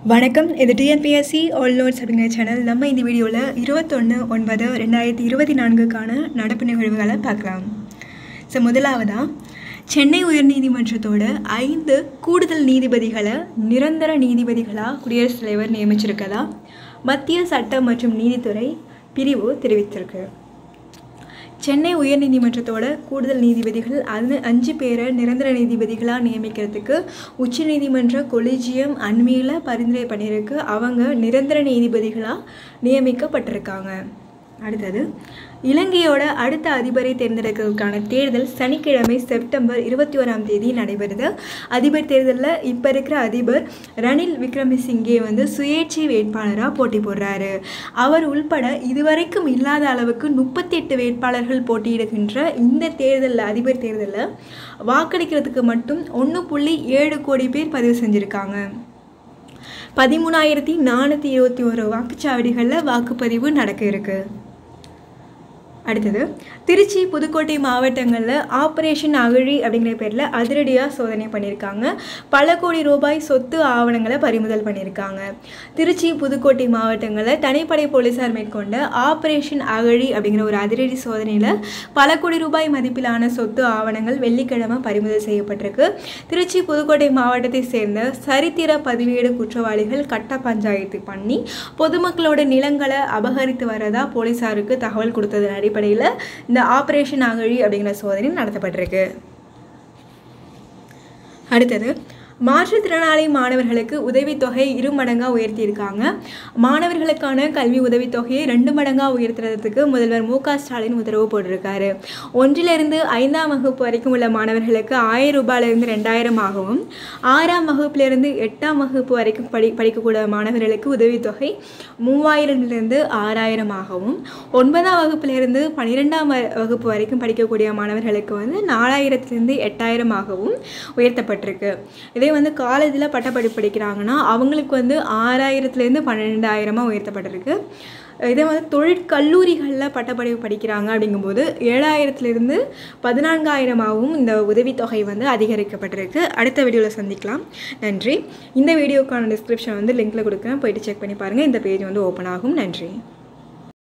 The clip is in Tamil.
வணக்கம். இது டிஎன்பிஎஸ்சி ஆல் நோட்ஸ் அப்படிங்கிற சேனல். நம்ம இந்த வீடியோவில் 21/9/2024க்கான நடப்பு நிகழ்வுகளை பார்க்கலாம். முதலாவதாக சென்னை உயர்நீதிமன்றத்தோட 5 கூடுதல் நீதிபதிகளை நிரந்தர நீதிபதிகளாக குடியரசுத் தலைவர் நியமிச்சிருக்கதா மத்திய சட்டம் மற்றும் நீதித்துறை பிரிவு தெரிவித்திருக்கு. சென்னை உயர்நீதிமன்றத்தோட கூடுதல் நீதிபதிகள் 5 பேரை நிரந்தர நீதிபதிகளாக நியமிக்கிறதுக்கு உச்சநீதிமன்ற கொலிஜியம் அண்மையில் பரிந்துரை பண்ணியிருக்கு. அவங்க நிரந்தர நீதிபதிகளாக நியமிக்கப்பட்டிருக்காங்க. அடுத்தது, இலங்கையோட அடுத்த அதிபரை தேர்ந்தெடுக்கிறதுக்கான தேர்தல் சனிக்கிழமை செப்டம்பர் 21 நடைபெறுது. அதிபர் தேர்தலில் இப்போ இருக்கிற அதிபர் ரணில் விக்ரமசிங்கே சுயேட்சை வேட்பாளராக போட்டி போடுறாரு. அவர் உள்பட இதுவரைக்கும் இல்லாத அளவுக்கு 38 வேட்பாளர்கள் போட்டியிடுகின்ற இந்த தேர்தலில் அதிபர் தேர்தலில் வாக்களிக்கிறதுக்கு மட்டும் 1.7 கோடி பேர் பதிவு செஞ்சுருக்காங்க. 13,421 வாக்குச்சாவடிகளில் வாக்குப்பதிவு நடக்க இருக்கு. அடுத்தது, திருச்சி புதுக்கோட்டை மாவட்டங்களில் ஆப்ரேஷன் அகழி அப்படிங்கிற பேரில் அதிரடியாக சோதனை பண்ணியிருக்காங்க. பல கோடி ரூபாய் சொத்து ஆவணங்களை பறிமுதல் பண்ணியிருக்காங்க. திருச்சி புதுக்கோட்டை மாவட்டங்களில் தனிப்படை போலீஸார் மேற்கொண்ட ஆப்ரேஷன் அகழி அப்படிங்கிற ஒரு அதிரடி சோதனையில் பல கோடி ரூபாய் மதிப்பிலான சொத்து ஆவணங்கள் வெள்ளிக்கிழமை பறிமுதல் செய்யப்பட்டிருக்கு. திருச்சி புதுக்கோட்டை மாவட்டத்தை சேர்ந்த சரித்திர பதிவேடு குற்றவாளிகள் கட்ட பஞ்சாயத்து பண்ணி பொதுமக்களோட நிலங்களை அபகரித்து வரதா போலீஸாருக்கு தகவல் கொடுத்ததன் அடிப்படையில் இந்த ஆபரேஷன் அகழி அப்படிங்கிற சோதனை நடத்தப்பட்டிருக்கு. அடுத்தது, மாற்றுத்திறனாளி மாணவர்களுக்கு உதவித்தொகை 2 மடங்காக உயர்த்தியிருக்காங்க. மாணவர்களுக்கான கல்வி உதவித்தொகையை 2 மடங்காக உயர்த்துறதுக்கு முதல்வர் மு.க. ஸ்டாலின் உத்தரவு போட்டிருக்காரு. 1லிருந்து 5ஆம் வகுப்பு வரைக்கும் உள்ள மாணவர்களுக்கு 1000 ரூபாயிலிருந்து 2000 ஆகவும், 6ஆம் வகுப்பிலிருந்து 8ஆம் வகுப்பு வரைக்கும் படிக்கக்கூடிய மாணவர்களுக்கு உதவித்தொகை 3000லிருந்து 6000 ஆகவும், 9ஆம் வகுப்பிலிருந்து 12ஆம் வகுப்பு வரைக்கும் படிக்கக்கூடிய மாணவர்களுக்கு 4000லிருந்து 8000 ஆகவும் உயர்த்தப்பட்டிருக்கு. இதே காலேஜில் பட்டப்படிப்பு படிக்கிறாங்கன்னா அவங்களுக்கு 6000லேருந்து 12,000 உயர்த்தப்பட்டிருக்கு. இதே தொழிற்கல்லூரிகளில் பட்டப்படிப்பு படிக்கிறாங்க அப்படிங்கும்போது 7000லேருந்து 14,000 இந்த உதவித்தொகை அதிகரிக்கப்பட்டிருக்கு. அடுத்த வீடியோவில் சந்திக்கலாம். நன்றி. இந்த வீடியோக்கான டிஸ்கிரிப்ஷன் லிங்க்கில் கொடுக்குறேன், போயிட்டு செக் பண்ணி பாருங்கள். இந்த பேஜ் ஓப்பன் ஆகும். நன்றி.